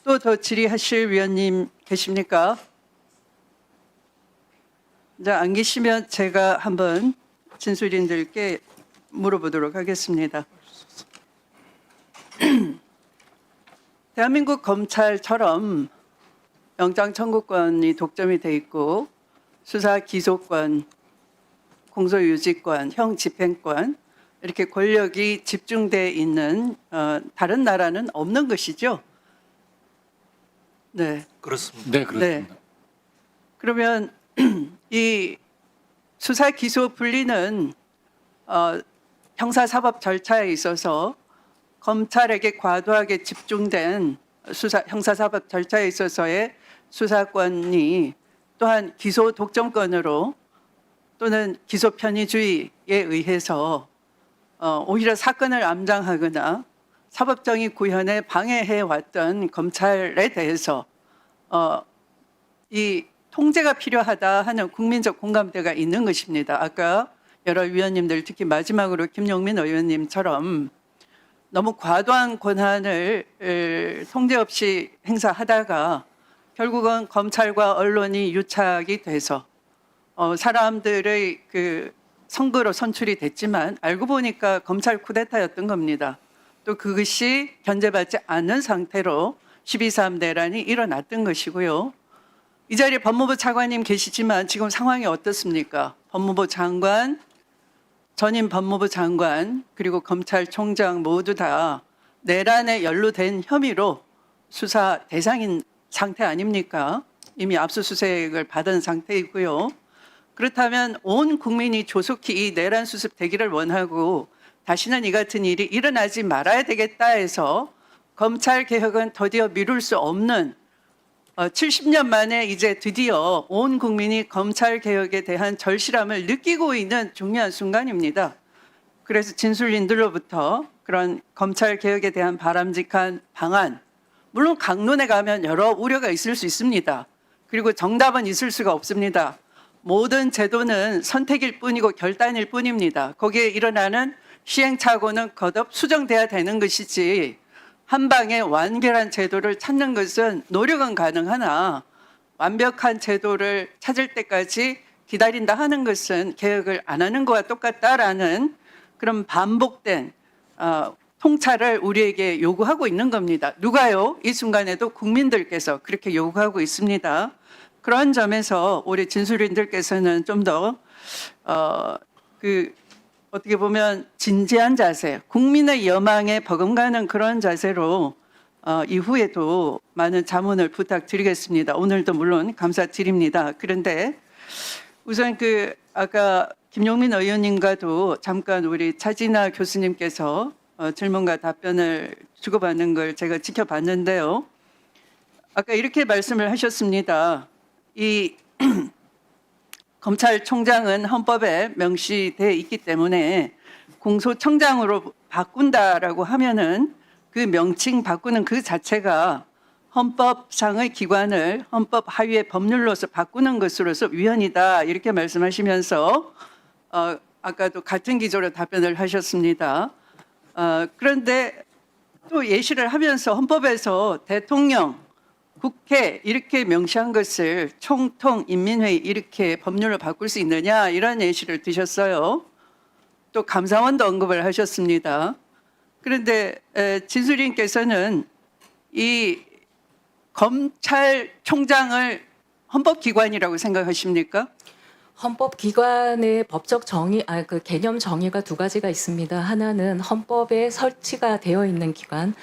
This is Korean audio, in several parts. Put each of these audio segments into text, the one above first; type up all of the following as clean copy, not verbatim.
또 더 질의하실 위원님 계십니까? 이제 안 계시면 제가 한번 진술인들께 물어보도록 하겠습니다. 대한민국 검찰처럼 영장 청구권이 독점이 돼 있고 수사 기소권, 공소유지권, 형 집행권 이렇게 권력이 집중돼 있는 다른 나라는 없는 것이죠. 네. 그렇습니다. 네, 그렇습니다. 네. 그러면 이 수사 기소 분리는 형사사법 절차에 있어서 검찰에게 과도하게 집중된 형사사법 절차에 있어서의 수사권이 또한 기소 독점권으로 또는 기소 편의주의에 의해서 오히려 사건을 암장하거나 사법정의 구현에 방해해 왔던 검찰에 대해서 이 통제가 필요하다 하는 국민적 공감대가 있는 것입니다. 아까 여러 위원님들 특히 마지막으로 김용민 의원님처럼 너무 과도한 권한을 통제 없이 행사하다가 결국은 검찰과 언론이 유착이 돼서 사람들의 그 선거로 선출이 됐지만 알고 보니까 검찰 쿠데타였던 겁니다. 또 그것이 견제받지 않는 상태로 12.3 내란이 일어났던 것이고요. 이 자리에 법무부 차관님 계시지만 지금 상황이 어떻습니까? 법무부 장관, 전임 법무부 장관 그리고 검찰총장 모두 다 내란에 연루된 혐의로 수사 대상인 상태 아닙니까? 이미 압수수색을 받은 상태이고요. 그렇다면 온 국민이 조속히 이 내란 수습 되기를 원하고 다시는 이 같은 일이 일어나지 말아야 되겠다 해서 검찰 개혁은 더디어 미룰 수 없는 70년 만에 이제 드디어 온 국민이 검찰 개혁에 대한 절실함을 느끼고 있는 중요한 순간입니다. 그래서 진술인들로부터 그런 검찰 개혁에 대한 바람직한 방안, 물론 강론에 가면 여러 우려가 있을 수 있습니다. 그리고 정답은 있을 수가 없습니다. 모든 제도는 선택일 뿐이고 결단일 뿐입니다. 거기에 일어나는 시행착오는 거듭 수정돼야 되는 것이지 한 방에 완결한 제도를 찾는 것은 노력은 가능하나 완벽한 제도를 찾을 때까지 기다린다 하는 것은 개혁을 안 하는 것과 똑같다라는 그런 반복된 통찰을 우리에게 요구하고 있는 겁니다. 누가요? 이 순간에도 국민들께서 그렇게 요구하고 있습니다. 그런 점에서 우리 진술인들께서는 좀 더 어떻게 보면 진지한 자세, 국민의 여망에 버금가는 그런 자세로 이후에도 많은 자문을 부탁드리겠습니다. 오늘도 물론 감사드립니다. 그런데 우선 아까 김용민 의원님과도 잠깐 우리 차진아 교수님께서 질문과 답변을 주고받는 걸 제가 지켜봤는데요. 아까 이렇게 말씀을 하셨습니다. 이 검찰총장은 헌법에 명시되어 있기 때문에 공소청장으로 바꾼다라고 하면은 그 명칭 바꾸는 그 자체가 헌법상의 기관을 헌법 하위의 법률로서 바꾸는 것으로서 위헌이다 이렇게 말씀하시면서 아까도 같은 기조로 답변을 하셨습니다. 그런데 또 예시를 하면서 헌법에서 대통령 국회 이렇게 명시한 것을 총통 인민회의 이렇게 법률로 바꿀 수 있느냐 이런 예시를 드셨어요. 또 감사원도 언급을 하셨습니다. 그런데 진술인께서는 이 검찰총장을 헌법기관이라고 생각하십니까? 헌법기관의 법적 정의, 그 개념 정의가 두 가지가 있습니다. 하나는 헌법에 설치가 되어 있는 기관,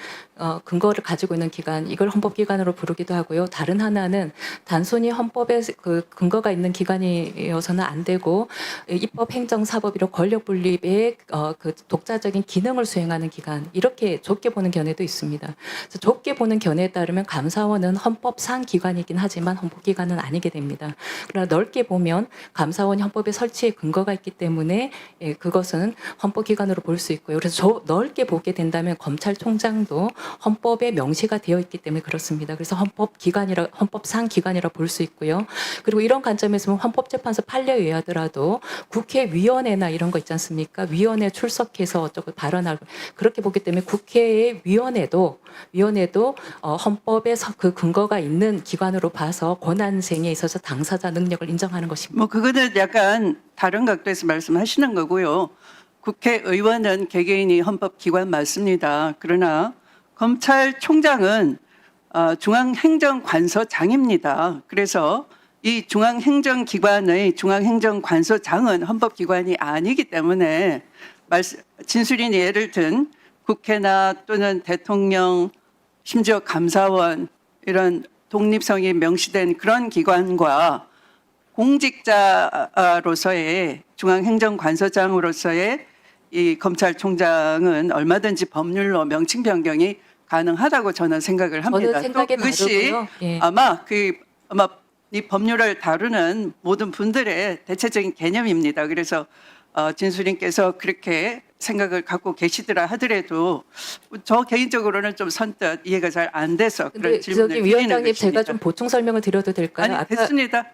근거를 가지고 있는 기관, 이걸 헌법기관으로 부르기도 하고요. 다른 하나는 단순히 헌법에 그 근거가 있는 기관이어서는 안 되고 입법, 행정, 사법으로 권력 분립의 그 독자적인 기능을 수행하는 기관, 이렇게 좁게 보는 견해도 있습니다. 그래서 좁게 보는 견해에 따르면 감사원은 헌법상 기관이긴 하지만 헌법기관은 아니게 됩니다. 그러나 넓게 보면 감사원이 헌법에 설치의 근거가 있기 때문에 그것은 헌법기관으로 볼 수 있고요. 그래서 넓게 보게 된다면 검찰총장도 헌법에 명시가 되어 있기 때문에 그렇습니다. 그래서 헌법상 기관이라 볼 수 있고요. 그리고 이런 관점에서 보면 헌법재판소 판례에 의하더라도 국회위원회나 이런 거 있지 않습니까? 위원회 출석해서 어쩌고 발언하고 그렇게 보기 때문에 국회의 위원회도 헌법에 그 근거가 있는 기관으로 봐서 권한행위에 있어서 당사자 능력을 인정하는 것입니다. 뭐 그거는 약간 다른 각도에서 말씀하시는 거고요. 국회의원은 개개인이 헌법기관 맞습니다. 그러나 검찰총장은 중앙행정관서장입니다. 그래서 이 중앙행정기관의 중앙행정관서장은 헌법기관이 아니기 때문에 진술인이 예를 든 국회나 또는 대통령, 심지어 감사원 이런 독립성이 명시된 그런 기관과 공직자로서의 중앙행정관서장으로서의 이 검찰총장은 얼마든지 법률로 명칭 변경이 가능하다고 저는 생각을 합니다. 저는 생각이 또 그것이 다르고요. 예. 아마 이 법률을 다루는 모든 분들의 대체적인 개념입니다. 그래서 진수님께서 그렇게 생각을 갖고 계시더라 하더라도 저 개인적으로는 좀 선뜻 이해가 잘 안 돼서 그런 근데 질문을 저기 드리는 위원장님 것입니다. 제가 좀 보충 설명을 드려도 될까요? 아니 됐습니다.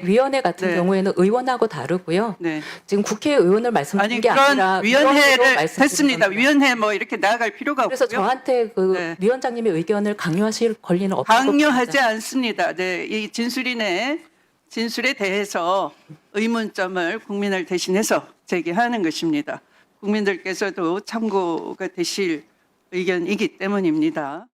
위원회 같은 네. 경우에는 의원하고 다르고요. 네. 지금 국회의원을 아니 말씀드린 게 그런 아니라 위원회를 말씀드린 됐습니다. 겁니다. 위원회 뭐 이렇게 나아갈 필요가 그래서 없고요. 저한테 그 네. 위원장님의 의견을 강요하실 권리는 없다고 강요하지 봅니다. 않습니다. 네, 이 진술인의 진술에 대해서 의문점을 국민을 대신해서 제기하는 것입니다. 국민들께서도 참고가 되실 의견이기 때문입니다.